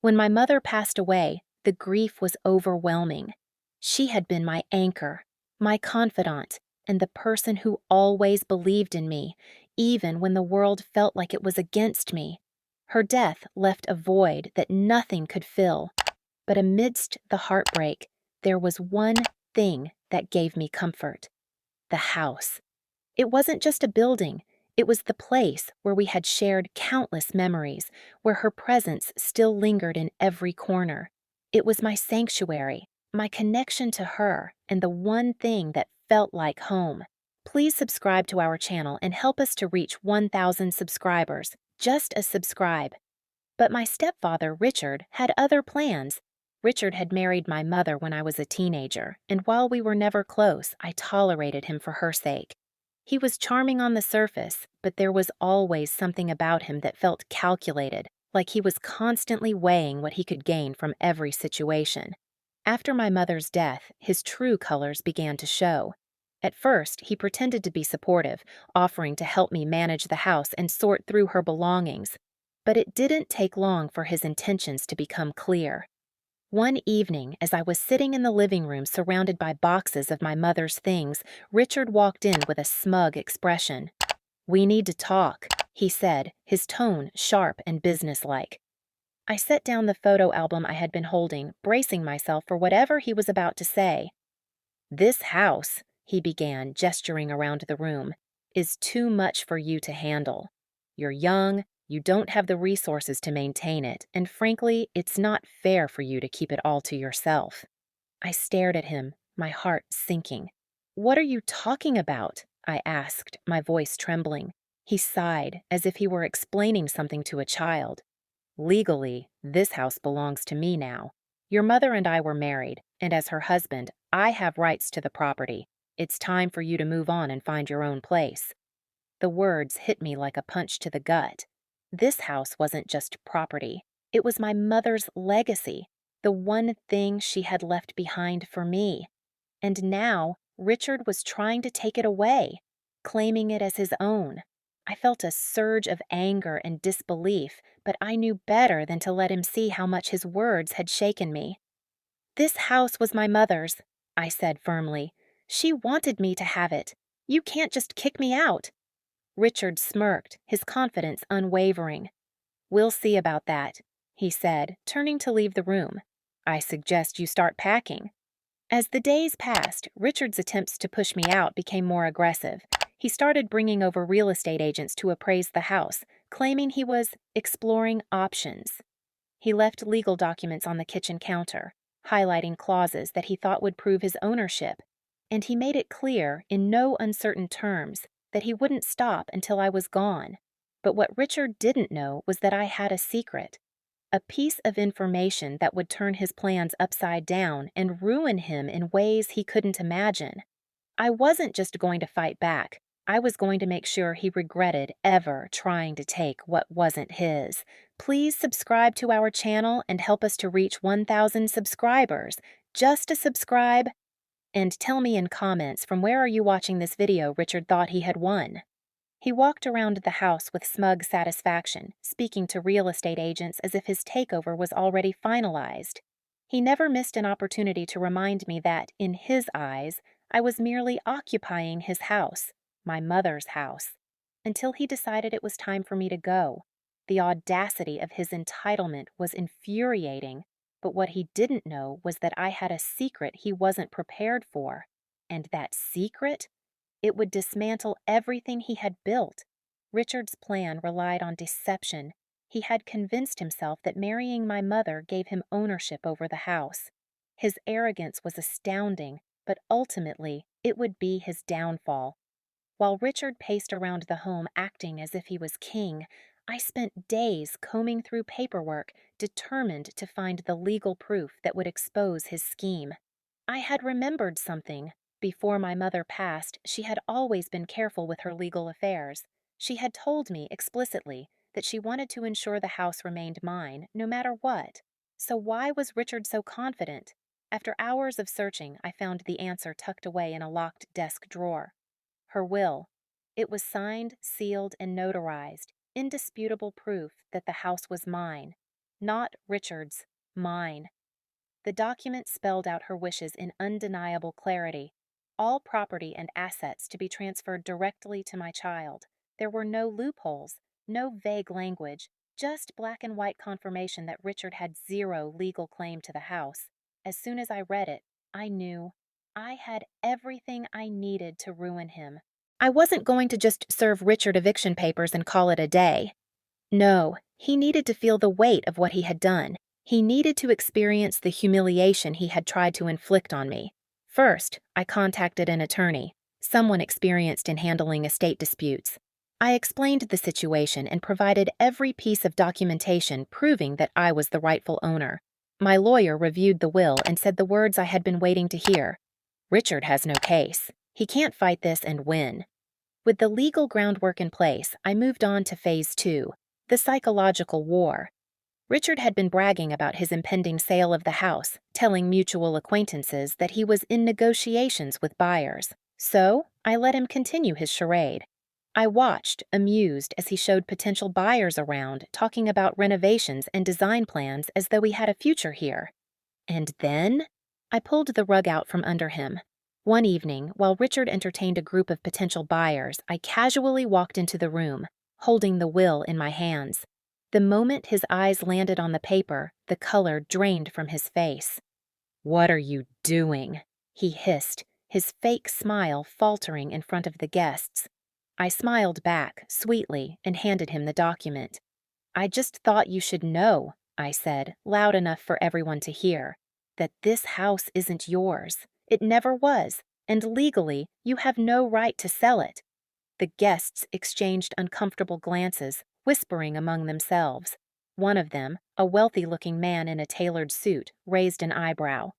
When my mother passed away, the grief was overwhelming. She had been my anchor, my confidant, and the person who always believed in me, even when the world felt like it was against me. Her death left a void that nothing could fill. But amidst the heartbreak, there was one thing that gave me comfort: the house. It wasn't just a building, it was the place where we had shared countless memories, where her presence still lingered in every corner. It was my sanctuary, my connection to her, and the one thing that felt like home. Please subscribe to our channel and help us to reach 1,000 subscribers. Just a subscribe. But my stepfather, Richard, had other plans. Richard had married my mother when I was a teenager, and while we were never close, I tolerated him for her sake. He was charming on the surface, but there was always something about him that felt calculated, like he was constantly weighing what he could gain from every situation. After my mother's death, his true colors began to show. At first, he pretended to be supportive, offering to help me manage the house and sort through her belongings. But it didn't take long for his intentions to become clear. One evening, as I was sitting in the living room surrounded by boxes of my mother's things, Richard walked in with a smug expression. "We need to talk," he said, his tone sharp and businesslike. I set down the photo album I had been holding, bracing myself for whatever he was about to say. "This house," he began, gesturing around the room, "is too much for you to handle. You're young, you don't have the resources to maintain it, and frankly, it's not fair for you to keep it all to yourself." I stared at him, my heart sinking. "What are you talking about?" I asked, my voice trembling. He sighed, as if he were explaining something to a child. "Legally, this house belongs to me now. Your mother and I were married, and as her husband, I have rights to the property. It's time for you to move on and find your own place." The words hit me like a punch to the gut. This house wasn't just property. It was my mother's legacy, the one thing she had left behind for me. And now, Richard was trying to take it away, claiming it as his own. I felt a surge of anger and disbelief, but I knew better than to let him see how much his words had shaken me. "This house was my mother's," I said firmly. "She wanted me to have it. You can't just kick me out." Richard smirked, his confidence unwavering. "We'll see about that," he said, turning to leave the room. "I suggest you start packing." As the days passed, Richard's attempts to push me out became more aggressive. He started bringing over real estate agents to appraise the house, claiming he was exploring options. He left legal documents on the kitchen counter, highlighting clauses that he thought would prove his ownership, and he made it clear, in no uncertain terms, that he wouldn't stop until I was gone. But what Richard didn't know was that I had a secret. A piece of information that would turn his plans upside down and ruin him in ways he couldn't imagine. I wasn't just going to fight back. I was going to make sure he regretted ever trying to take what wasn't his. Please subscribe to our channel and help us to reach 1,000 subscribers. Just a subscribe. And tell me in comments, from where are you watching this video Richard thought he had won? He walked around the house with smug satisfaction, speaking to real estate agents as if his takeover was already finalized. He never missed an opportunity to remind me that, in his eyes, I was merely occupying his house, my mother's house, until he decided it was time for me to go. The audacity of his entitlement was infuriating, but what he didn't know was that I had a secret he wasn't prepared for. And that secret? It would dismantle everything he had built. Richard's plan relied on deception. He had convinced himself that marrying my mother gave him ownership over the house. His arrogance was astounding, but ultimately it would be his downfall. While Richard paced around the home acting as if he was king, I spent days combing through paperwork, determined to find the legal proof that would expose his scheme. I had remembered something. Before my mother passed, she had always been careful with her legal affairs. She had told me explicitly that she wanted to ensure the house remained mine, no matter what. So why was Richard so confident? After hours of searching, I found the answer tucked away in a locked desk drawer. Her will. It was signed, sealed, and notarized, indisputable proof that the house was mine. Not Richard's, mine. The document spelled out her wishes in undeniable clarity. All property and assets to be transferred directly to my child. There were no loopholes, no vague language, just black and white confirmation that Richard had zero legal claim to the house. As soon as I read it, I knew I had everything I needed to ruin him. I wasn't going to just serve Richard eviction papers and call it a day. No, he needed to feel the weight of what he had done. He needed to experience the humiliation he had tried to inflict on me. First, I contacted an attorney, someone experienced in handling estate disputes. I explained the situation and provided every piece of documentation proving that I was the rightful owner. My lawyer reviewed the will and said the words I had been waiting to hear. Richard has no case. He can't fight this and win. With the legal groundwork in place, I moved on to phase 2, the psychological war. Richard had been bragging about his impending sale of the house, telling mutual acquaintances that he was in negotiations with buyers. So, I let him continue his charade. I watched, amused, as he showed potential buyers around, talking about renovations and design plans as though he had a future here. And then, I pulled the rug out from under him. One evening, while Richard entertained a group of potential buyers, I casually walked into the room, holding the will in my hands. The moment his eyes landed on the paper, the color drained from his face. "What are you doing?" he hissed, his fake smile faltering in front of the guests. I smiled back, sweetly, and handed him the document. "I just thought you should know," I said, loud enough for everyone to hear, "that this house isn't yours. It never was, and legally, you have no right to sell it." The guests exchanged uncomfortable glances, whispering among themselves. One of them, a wealthy-looking man in a tailored suit, raised an eyebrow.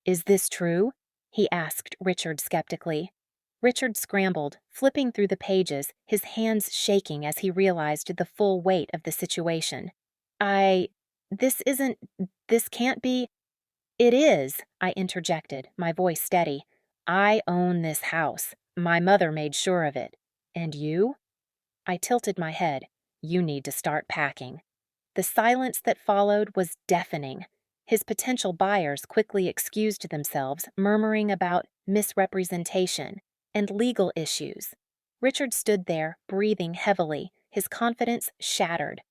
"Is this true?" he asked Richard skeptically. Richard scrambled, flipping through the pages, his hands shaking as he realized the full weight of the situation. This isn't, this can't be." "It is," I interjected, my voice steady. "I own this house. My mother made sure of it. And you?" I tilted my head. "You need to start packing." The silence that followed was deafening. His potential buyers quickly excused themselves, murmuring about misrepresentation and legal issues. Richard stood there, breathing heavily, his confidence shattered.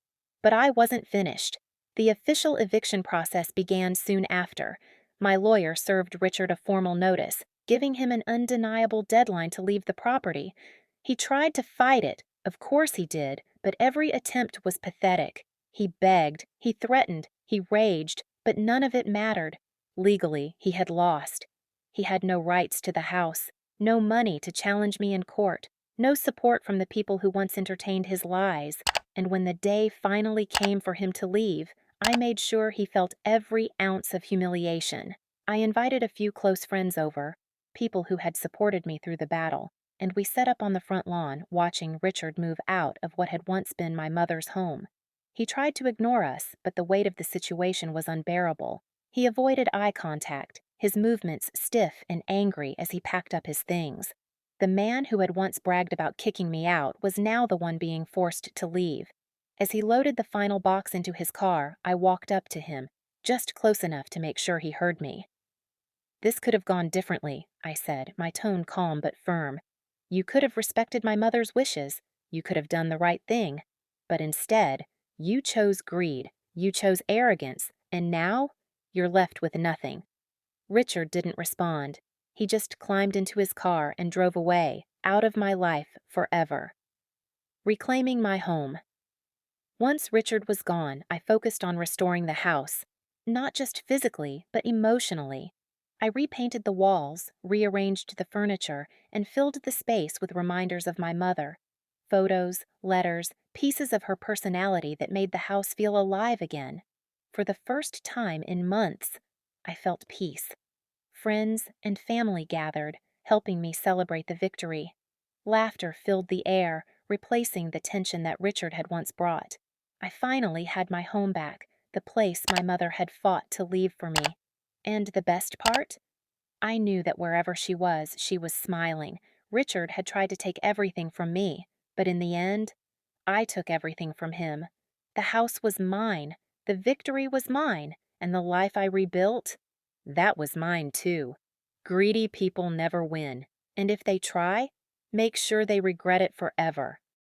But I wasn't finished. The official eviction process began soon after. My lawyer served Richard a formal notice, giving him an undeniable deadline to leave the property. He tried to fight it, of course he did, but every attempt was pathetic. He begged, he threatened, he raged, but none of it mattered. Legally, he had lost. He had no rights to the house, no money to challenge me in court, no support from the people who once entertained his lies. And when the day finally came for him to leave, I made sure he felt every ounce of humiliation. I invited a few close friends over, people who had supported me through the battle, and we sat up on the front lawn watching Richard move out of what had once been my mother's home. He tried to ignore us, but the weight of the situation was unbearable. He avoided eye contact, his movements stiff and angry as he packed up his things. The man who had once bragged about kicking me out was now the one being forced to leave. As he loaded the final box into his car, I walked up to him, just close enough to make sure he heard me. "This could have gone differently," I said, my tone calm but firm. "You could have respected my mother's wishes. You could have done the right thing. But instead, you chose greed, you chose arrogance, and now you're left with nothing." Richard didn't respond. He just climbed into his car and drove away, out of my life forever. Reclaiming my home. Once Richard was gone, I focused on restoring the house, not just physically, but emotionally. I repainted the walls, rearranged the furniture, and filled the space with reminders of my mother. Photos, letters, pieces of her personality that made the house feel alive again. For the first time in months, I felt peace. Friends and family gathered, helping me celebrate the victory. Laughter filled the air, replacing the tension that Richard had once brought. I finally had my home back, the place my mother had fought to leave for me. And the best part? I knew that wherever she was smiling. Richard had tried to take everything from me, but in the end, I took everything from him. The house was mine, The victory was mine, and the life I rebuilt, that was mine too. Greedy people never win, and if they try, make sure they regret it forever.